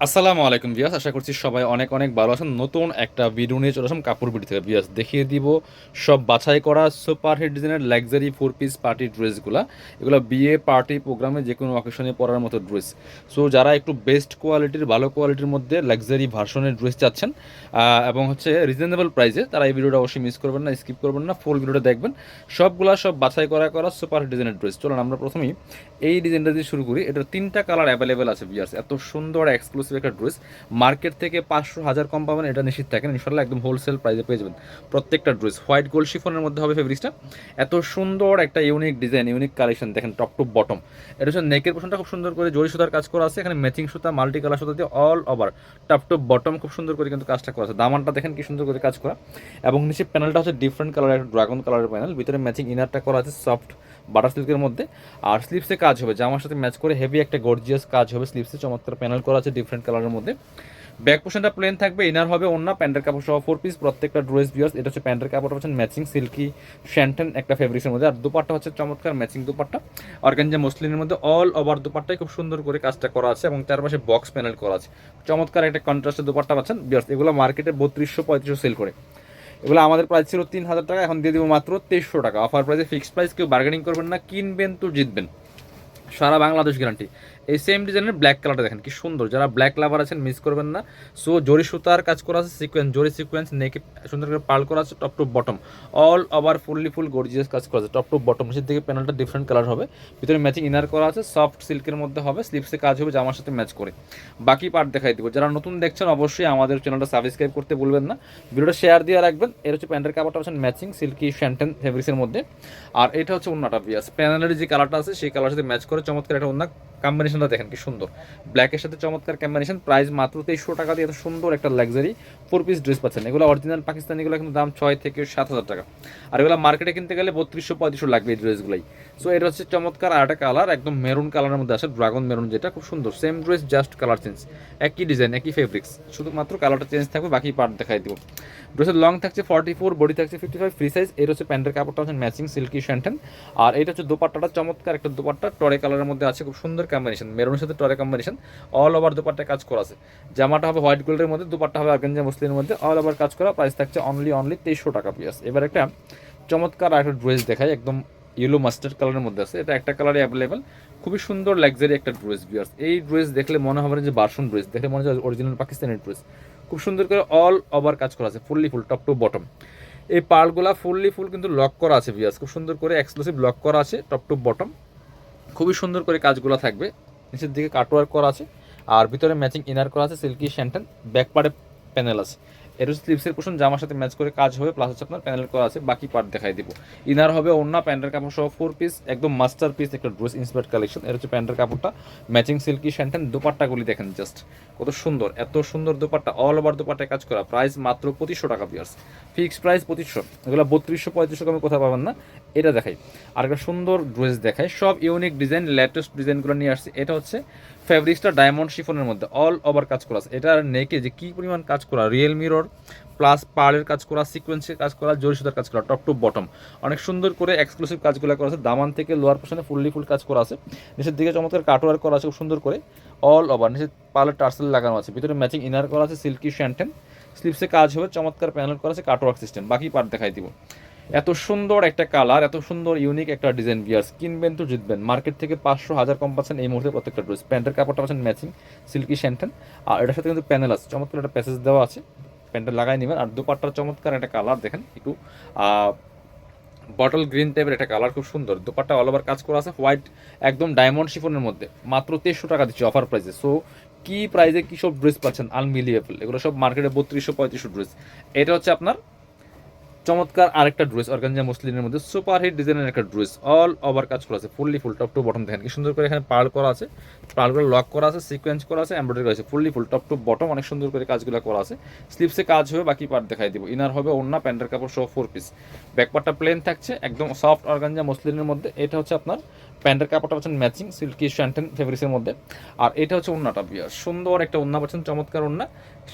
আসসালামু আলাইকুম ভিউয়ার্স, আশা করছি সবাই অনেক অনেক ভালো আছেন। নতুন একটা ভিডিও নিয়ে চলে আসলাম কাপড় বিডি থেকে। ভিউয়ার্স, দেখিয়ে দিব সব বাছাই করা সুপার হিট ডিজাইনের লাক্সারি 4 পিস পার্টি ড্রেসগুলো। এগুলো বিয়ে পার্টি প্রোগ্রামে যে কোনো অকেশনে পরার মতো ড্রেস। সো যারা একটু বেস্ট কোয়ালিটির ভালো কোয়ালিটির মধ্যে লাক্সারি ভার্সনের ড্রেস চাচ্ছেন এবং হচ্ছে রিজনেবল প্রাইসে, তারা এই ভিডিওটা অবশ্যই মিস করবেন না, স্কিপ করবেন না, ফুল ভিডিওটা দেখবেন। সব বাছাই করা সুপার হিট ডিজাইনের ড্রেস। চলুন আমরা প্রথমেই এই ডিজাইনটা দিয়ে শুরু করি। এটার 3টা কালার অ্যাভেলেবেল আছে ভিউয়ার্স। এত সুন্দর এক্সক্লুসিভ একটা ড্রেস, মার্কেট থেকে 500-1000 কম পাবেন, এটা নিশ্চিত থাকেন। ইনশাল্লাহ একদম হোলসেল প্রাইসে পেয়ে যাবেন প্রত্যেকটা ড্রেস। হোয়াইট গোল্ড শিফনের মধ্যে হবে ফেব্রিক্সটা। এত সুন্দর একটা ইউনিক ডিজাইন, ইউনিক কালেকশন দেখেন টপ টু বটম। এটা হচ্ছে নেকের পোর্শনটা খুব সুন্দর করে জরি সুতার কাজ করা আছে, এখানে ম্যাচিং সুতা মাল্টি কালার সুতা দিয়ে all over top to bottom খুব সুন্দর করে কিন্তু কাজটা করা আছে। দামানটা দেখেন কি সুন্দর করে কাজ করা, এবং নিচে প্যানেলটা হচ্ছে ডিফারেন্ট কালার, একটা ড্রাগন কালারের প্যানেল, ভিতরে ম্যাচিং ইনারটা করা আছে সফট বাটার সিল্কের মধ্যে। আর স্লিপসে কাজ হবে জামার সাথে ম্যাচ করে, হেভি একটা গর্জিয়াস কাজ হবে স্লিপসে, চমৎকার প্যানেল করা আছে ডিফারেন্ট কালারের মধ্যে। ব্যাক পোর্শনটা প্লেন থাকবে, ইনার হবে ওন্না, প্যান্টের কাপড় সহ 4 পিস প্রত্যেকটা ড্রেস ভিউয়ার্স। এটা হচ্ছে প্যান্টের কাপড়টা হচ্ছে ম্যাচিং সিল্কি শ্যান্টেন একটা ফেব্রিক্সের মধ্যে, আর দুপাট্টা হচ্ছে চমৎকার ম্যাচিং দুপাট্টা অর্গানজা মসলিনের মধ্যে। অল ওভার দুপাট্টায় খুব সুন্দর করে কাজটা করা আছে, এবং চারপাশে বক্স প্যানেল করা আছে। চমৎকার একটা কন্ট্রাস্টের দুপাট্টা পাচ্ছেন ভিউয়ার্স। এগুলো মার্কেটে 3200-3500 সেল করে। এগুলো আমাদের প্রাইস ছিল 3000 টাকা, এখন দিয়ে দিব মাত্র 2300 টাকা অফার প্রাইসে, ফিক্সড প্রাইস। কেউ বার্গেনিং করবেন না, কিনবেন তো জিতবেন, সারা বাংলাদেশ গ্যারান্টি। এই সেম ডিজাইনের ব্ল্যাক কালারটা দেখেন কি সুন্দর, যারা ব্ল্যাক লাভার আছেন মিস করবেন না। সো জরি সুতার কাজ করা আছে, সিকোয়েন্স জরি সিকোয়েন্স নেকে সুন্দর করে পার্ল করা আছে, top to bottom all over full gorgeous কাজ করা আছে, টপ টু বটম। নিচের দিকে প্যানেলটা ডিফারেন্ট কালার হবে, ভিতরে ম্যাচিং ইনার করা আছে সফট সিল্কের মধ্যে হবে, স্লিপসে কাজ হবে জামার সাথে ম্যাচ করে। বাকি পার্ট দেখাই দিব। যারা নতুন দেখছেন অবশ্যই আমাদের চ্যানেলটা সাবস্ক্রাইব করতে ভুলবেন না, ভিডিওটা শেয়ার দিয়ে রাখবেন। এর হচ্ছে প্যান্টের কাপড়টা হচ্ছে ম্যাচিং সিল্কি শ্যান্টেন ফেব্রিক্সের মধ্যে, আর এটা হচ্ছে ওন্নাটা ভিউয়ার্স। প্যানেলের যে কালারটা আছে সেই কালার সাথে ম্যাচ করে চমৎকার একটা ওন্না। কম্বিনেশনটা দেখেন কি সুন্দর, ব্ল্যাকের সাথে চমৎকার কম্বিনেশন। প্রাইস মাত্র 2300 টাকা দিয়ে এত সুন্দর একটা লাক্সারি 4 পিস ড্রেস পাচ্ছেন। এগুলো অরিজিনাল পাকিস্তানিগুলো কিন্তু দাম 6 থেকে 7 হাজার টাকা, আর এগুলো মার্কেটে কিনতে গেলে 3200-3500 লাগবে এই ড্রেসগুলাই। সো এটা হচ্ছে চমৎকার আর একটা কালার, একদম মেরুন কালারের মধ্যে আছে, ড্রাগন মেরুন, যেটা খুব সুন্দর। Same dress just colour change, একই ডিজাইন একই ফেব্রিক্স, শুধুমাত্র কালারটা চেঞ্জ থাকবে, বাকি পার্ট দেখাই দিব। ড্রেসের লং থাকছে 44, বডি থাকছে 55 ফ্রি সাইজ। এটা হচ্ছে প্যান্টের কাপড়টা হচ্ছে ম্যাচিং সিল্কি শ্যান্টেন, আর এটা হচ্ছে দোপাট্টাটা চমৎকার একটা দোপাট্টা টরে কালারের মধ্যে আছে, খুব সুন্দর কম্বিনেশন, মেরুনের সাথে টরে কম্বিনেশন। অল ওভার দোপাট্টায় কাজ করা আছে। জামাটা হবে হোয়াইট গোল্ডের মধ্যে, দোপাট্টা হবে অর্গানজা মসলিনের মধ্যে, অল ওভার কাজ করা। প্রাইস থাকছে অনলি 2300 টাকা পিস। এবার একটা চমৎকার একটা ড্রেস দেখায়, একদম ইয়েলো মাস্টার্ড কালারের মধ্যে আছে, এটা একটা কালারে অ্যাভেলেবেল। খুবই সুন্দর লাক্সারি একটা ড্রেস ভিউয়ার্স। এই ড্রেস দেখলে মনে হবে না যে বাসন ড্রেস, দেখলে মনে হয় অরিজিনাল পাকিস্তানি ড্রেস। খুব সুন্দর করে অল ওভার কাজ করা আছে, ফুল টপ টু বটম। এই পার্লগুলা ফুল কিন্তু লক করা আছে ভিউয়ার্স, খুব সুন্দর করে এক্সক্লুসিভ লক করা আছে টপ টু বটম। খুবই সুন্দর করে কাজগুলো থাকবে, নিচের দিকে কাটওয়ার্ক করা আছে, আর ভিতরে ম্যাচিং ইনার করা আছে সিল্কি শ্যান্টেন, ব্যাক পার্টে প্যানেল আছে। এটা স্লিপসের পোর্শন জামার সাথে ম্যাচ করে কাজ হবে, প্লাস হচ্ছে আপনার প্যানেল করা আছে। বাকি পার্ট দেখাই দিব। ইনার হবে ওন্না, প্যান্টের কাপড় সহ 4 পিস, একদম মাস্টার পিস একটা ড্রেস ইন্সপায়ার্ড কালেকশন। এটা হচ্ছে প্যান্টের কাপড়টা ম্যাচিং সিল্কি শ্যান্টেন, দোপাট্টাগুলি দেখেন জাস্ট কত সুন্দর, এত সুন্দর দোপাট্টা, অল ওভার দোপাট্টায় কাজ করা। প্রাইস মাত্র 2500 টাকা পিয়ার্স, ফিক্সড প্রাইস 2500। এগুলো 3200-3500 কমে কোথাও পাবেন না। এটা দেখাই, আর একটা সুন্দর ড্রেস দেখায়, সব ইউনিক ডিজাইন, লেটেস্ট ডিজাইনগুলো নিয়ে আসছি। এটা হচ্ছে ফেব্রিক্সটা ডায়মন্ড শিফনের মধ্যে, অল ওভার কাজ করা আছে। এটার নেকে যে কী পরিমাণ কাজ করা, রিয়েল মিরর প্লাস পার্লের কাজ করা, সিকোয়েন্সের কাজ করা, জরি সুতার কাজ করা, টপ টু বটম অনেক সুন্দর করে এক্সক্লুসিভ কাজগুলো করা আছে। দামান থেকে লোয়ার পোর্শনে ফুল কাজ করা আছে, নিচের দিকে চমৎকার কাটওয়ার্ক করা আছে খুব সুন্দর করে, অল ওভার। নিচে পার্লের টার্সেল লাগানো আছে, ভিতরে ম্যাচিং ইনার করা আছে সিল্কি শ্যান্টেন, স্লিপসে কাজ হবে, চমৎকার প্যানেল করা আছে, কাটওয়ার্ক সিস্টেম। বাকি পার্ট দেখাই দিব। এত সুন্দর একটা কালার, এত সুন্দর ইউনিক একটা ডিজাইন ভিউয়ার্স, কিনবেন তো জিতবেন। মার্কেট থেকে 500-1000 কম পাচ্ছেন এই মুহূর্তে প্রত্যেকটা ড্রেস। প্যান্টের কাপড়টা পাচ্ছেন ম্যাচিং সিল্কি শ্যান্টেন, আর এটার সাথে কিন্তু প্যানেল আছে, চমৎকার একটা প্যাসেজ দেওয়া আছে, প্যান্টটা লাগাই নেবেন। আর দুপাট্টার চমৎকার একটা কালার দেখেন, একটু বটল গ্রিন টাইপের একটা কালার, খুব সুন্দর। দুপাট্টা অল ওভার কাজ করা আছে, হোয়াইট একদম ডায়মন্ড শিফনের মধ্যে, মাত্র 2300 টাকা দিচ্ছি অফার প্রাইসে। সো কি প্রাইসে কী সব ড্রেস পাচ্ছেন আনবিলিয়েবল, এগুলো সব মার্কেটে 3200-3500 ড্রেস। এটা হচ্ছে আপনার চমৎকার আরেকটা ড্রেস, অর্গানজা মসলিনের মধ্যে সুপার হিট ডিজাইনের একটা ড্রেস, অল ওভার কাজ করা আছে, ফুল টপ টু বটম দেখেন কি সুন্দর করে, এখানে পার্ল করা আছে, পার্লগুলো লক করা আছে, সিকোয়েন্স করা আছে, এমব্রয়ডারি করা আছে, ফুল টপ টু বটম অনেক সুন্দর করে কাজগুলো করা আছে। স্লিপসে কাজ হবে, বাকি পার্ট দেখাই দিব। ইনার হবে ওন্না, প্যান্টের কাপড় সহ 4 পিস, ব্যাক পার্টটা প্লেন থাকছে, একদম সফট অর্গানজা মসলিনের মধ্যে। এটা হচ্ছে আপনার প্যান্টের কাপড়টা পাচ্ছেন ম্যাচিং সিল্কি শ্যান্টেন ফেব্রিক্সের মধ্যে, আর এটা হচ্ছে ওন্নাটা বিয়ার, সুন্দর একটা ওন্না পাচ্ছেন, চমৎকার ওন্না,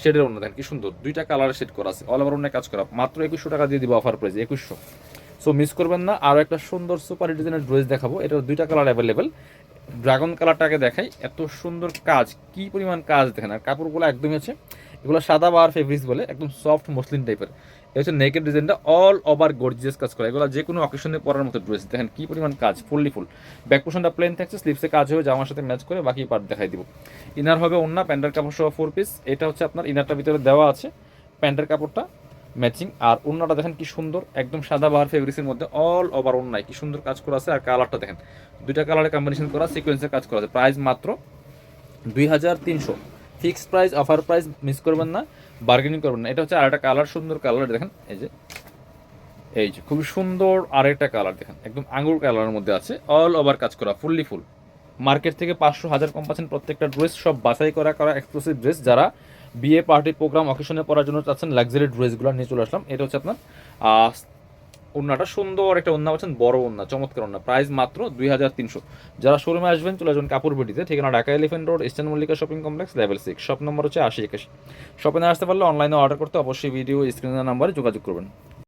শেডের ওন্না দেখেন কি সুন্দর, দুইটা কালারের শেড করা আছে, অল ওভার ওন্নায় কাজ করা। মাত্র 2100 টাকা দিয়ে দিব অফার প্রাইস, 2100। সো মিস করবেন না। আরও একটা সুন্দর সুপার ডিজাইনের ড্রেস দেখাবো, এটার দুইটা কালার অ্যাভেলেবেল। ড্রাগন কালারটাকে দেখাই, এত সুন্দর কাজ, কি পরিমাণ কাজ দেখেন। আর কাপড়গুলো একদমই হচ্ছে এগুলো সাদা বার ফেব্রিক্স বলে, একদম সফট মসলিন টাইপের। এটা হচ্ছে নেকের ডিজাইনটা অল ওভার গর্জিয়াস কাজ করা, এগুলো যে কোনো অকেশনে পরার মতো ড্রেস। দেখেন কি পরিমাণ কাজ, ফুললি ফুল। ব্যাক পোর্শনটা প্লেন থাকছে, স্লিপসে কাজ হবে, জামার সাথে ম্যাচ করে বাকি পার্ট দেখাই দিব। ইনার হবে ওন্না, প্যান্টের কাপড় সহ 4 পিস। এটা হচ্ছে আপনার ইনারটার ভিতরে দেওয়া আছে, প্যান্টের কাপড়টা ম্যাচিং। আর ওন্নাটা দেখেন কি সুন্দর, একদম সাদা বাহার ফেব্রিক্সের মধ্যে অল ওভার ওন্নায় কি সুন্দর কাজ করা আছে। আর কালারটা দেখেন, দুইটা কালারে কম্বিনেশন করা, সিকোয়েন্সের কাজ করা আছে। প্রাইস মাত্র 2300, fixed price, offer price, miss করবেন না, বার্গেনিং করবেন না। এটা হচ্ছে আরেকটা কালার, সুন্দর কালার দেখেন, এই যে খুবই সুন্দর আরেকটা কালার দেখেন, একদম আঙ্গুর কালারের মধ্যে আছে, অল ওভার কাজ করা, ফুললি ফুল। মার্কেট থেকে 500-1000 কম পাচ্ছেন প্রত্যেকটা ড্রেস, সব বাছাই করা করা এক্সক্লুসিভ ড্রেস। যারা বিয়ে পার্টি প্রোগ্রাম অকেশনে পরার জন্য চাচ্ছেন লাক্সারি ড্রেসগুলো নিয়ে চলে আসলাম। এটা হচ্ছে আপনার ওন্নাটা সুন্দর একটা ওন্না পাচ্ছেন, বড় ওন্না, চমৎকার ওন্না। প্রাইস মাত্র 2300। যারা শোরুমে আসবেন চলে আসবেন কাপড় বিটিতে, ঠিকানা Dhaka elephant road, eastern Mallika shopping complex, level 6, shop number হচ্ছে 8081। শপে না আসতে পারলে অনলাইনে অর্ডার করতে অবশ্যই ভিডিও স্ক্রিনের নাম্বারে যোগাযোগ করবেন।